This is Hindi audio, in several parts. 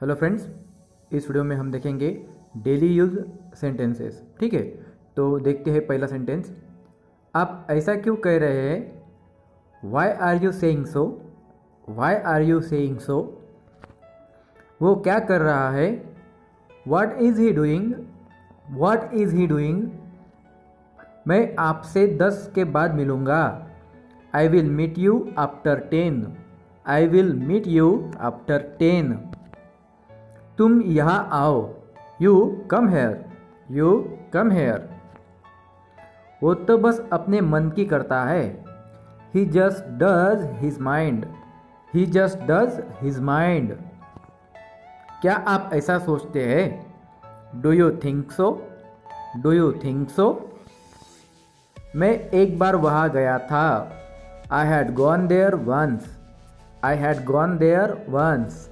हेलो फ्रेंड्स, इस वीडियो में हम देखेंगे डेली यूज सेंटेंसेस। ठीक है, तो देखते हैं पहला सेंटेंस। आप ऐसा क्यों कह रहे हैं? Why are you saying so? Why are you saying so? वो क्या कर रहा है? What is he doing? What is he doing? मैं आपसे 10 के बाद मिलूँगा। I will meet you after 10। I will meet you after 10। तुम यहाँ आओ। You come here. You come here. वो तो बस अपने मन की करता है। He just does his mind. He just does his mind. क्या आप ऐसा सोचते हैं? Do you think so? Do you think so? मैं एक बार वहाँ गया था। I had gone there once. I had gone there once.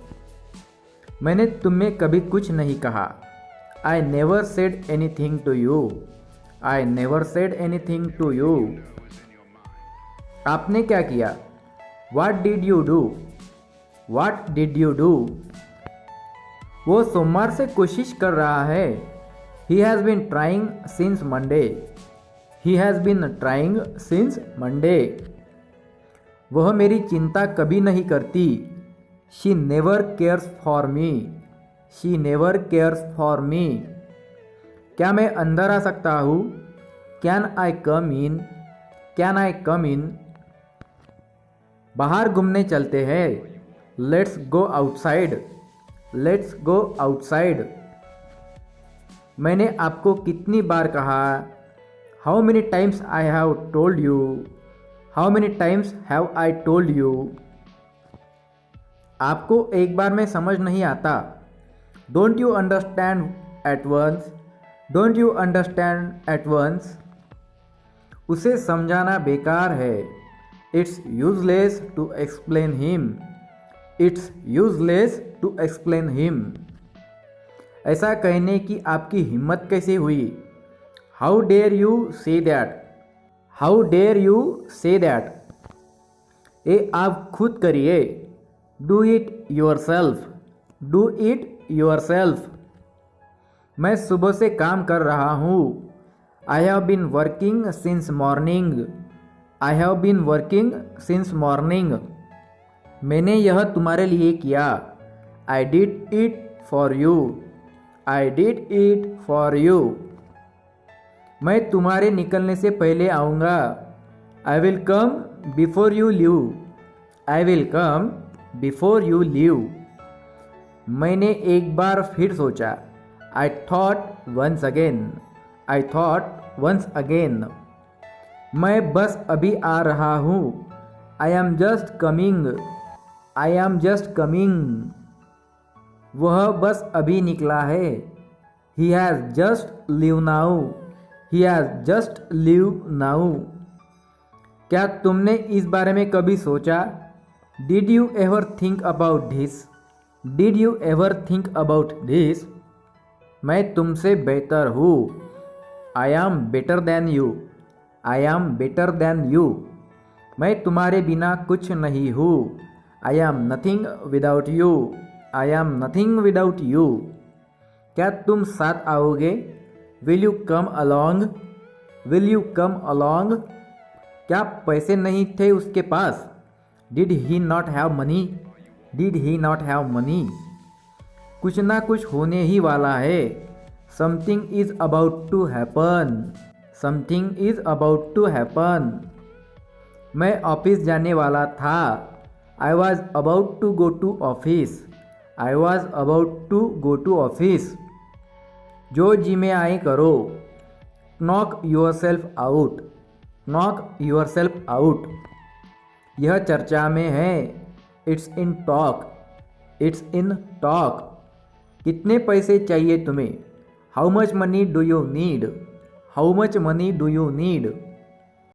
मैंने तुम्हें कभी कुछ नहीं कहा। I never said anything to you. I never said anything to you. आपने क्या किया? What did you do? What did you do? वो सोमवार से कोशिश कर रहा है। He has been trying since Monday. He has been trying since Monday. वह मेरी चिंता कभी नहीं करती। She never cares for me. She never cares for me. क्या मैं अंदर आ सकता हूँ? Can I come in? Can I come in? बाहर घूमने चलते हैं। Let's go outside. Let's go outside. मैंने आपको कितनी बार कहा? How many times I have told you? How many times have I told you? आपको एक बार में समझ नहीं आता। Don't you understand at once? Don't you understand at once? उसे समझाना बेकार है। It's useless to explain him. It's useless to explain him. ऐसा कहने की आपकी हिम्मत कैसे हुई? How dare you say that? How dare you say that? ये आप खुद करिए। Do it yourself. Do it yourself. मैं सुबह से काम कर रहा हूँ। I have been working since morning. I have been working since morning. मैंने यह तुम्हारे लिए किया। I did it for you. I did it for you. मैं तुम्हारे निकलने से पहले आऊँगा। I will come before you leave. I will come before you leave. मैंने एक बार फिर सोचा। I thought once again. I thought once again. मैं बस अभी आ रहा हूँ। I am just coming. I am just coming. वह बस अभी निकला है। He has just leave now. He has just leave now. क्या तुमने इस बारे में कभी सोचा? Did you ever think about this? Did you ever think about this? मैं तुमसे बेहतर हूँ। I am better than you. I am better than you. मैं तुम्हारे बिना कुछ नहीं हूँ। I am nothing without you. I am nothing without you. क्या तुम साथ आओगे? Will you come along? Will you come along? क्या पैसे नहीं थे उसके पास? Did he not have money? Did he not have money? कुछ ना कुछ होने ही वाला है। Something is about to happen. Something is about to happen. मैं ऑफिस जाने वाला था। I was about to go to office. I was about to go to office. जो जी में आए करो। Knock yourself out. Knock yourself out. यह चर्चा में है। It's in talk. It's in talk. कितने पैसे चाहिए तुम्हें? How much money do you need? How much money do you need?